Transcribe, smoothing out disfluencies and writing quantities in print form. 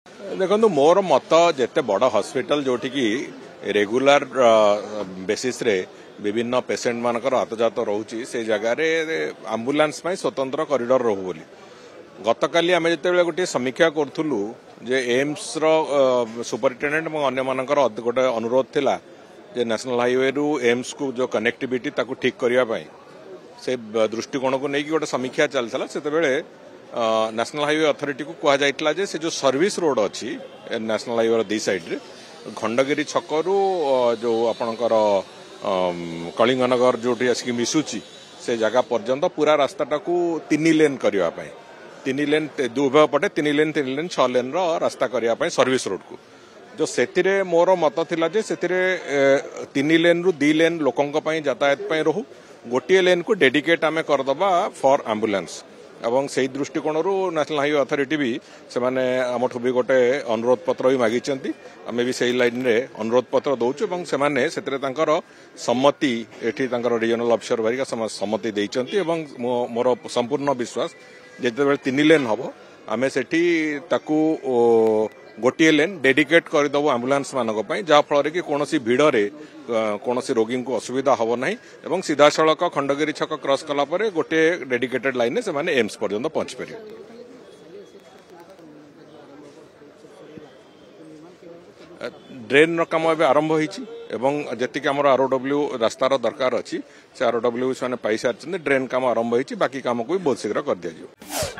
देखो मोर मत जिते बड़ हॉस्पिटल जोटि की रेगुलर बेसिस रे विभिन्न पेसेंट मानकर आतजात रोचे से जगार आंबुलांस स्वतंत्र कॉरिडोर रहू बोली गतकाली आम जो गोटे समीक्षा करूँ जे एम्स सुपरिटेडेंट अन्य मानकर गोटे अनुरोध थिला जे नेशनल हाईवे रु एम्स को जो कनेक्टिविटी ताकू ठीक करने से दृष्टिकोण को लेकिन गोटे समीक्षा चलता से नेशनल हाईवे अथॉरिटी को कह जाइतला जे से जो सर्विस रोड अच्छी नेशनल हाईवे दी साइड रे खंडगिरी छकरू जो आपणकर कलिंगनगर जोटी आसिक मिसुची से जगह पर्यंत पूरा रास्ताटा को 3 लेन करने 3 लेन उभय पटे 3 लेन 6 लेन रास्ता करने सर्विस रोड को जो से मोर मत थिला जे से 3 लेन रु 2 लेन लोकों यातायात रहू गोटे लेन को डेडिकेट आम करदबा फॉर एम्बुलेंस एवं से दृष्टिकोण नेशनल हाईवे अथॉरिटी भी से आमठू भी गोटे अनुरोध पत्र भी मागिचंती आमे भी सही लाइन रे अनुरोध पत्र दौचु एवं से सम्मति एठी रीजनल अफिसर भारिका सम्मति देइचंती एवं मोर संपूर्ण विश्वास जेते 3 लेन हम आमे सेठी ताकू गोटे लेन डेडिकेट करदेव आंबुलांस मानक जहाँ फल कि कौन भिड़ कौन रोगी को असुविधा हम ना और सीधा सड़क खंडगिरी छक क्रॉस कलापर गोटे डेडिकेटेड लाइन से एम्स पर्यंत पहुंची पारे। ड्रेन काम एवं आरंभ होती आम ROW रास्तार दरकार अच्छी से ROW से पाई सारी ड्रेन काम आरंभ होती बाकी काम को भी बहुत शीघ्र कर दिया।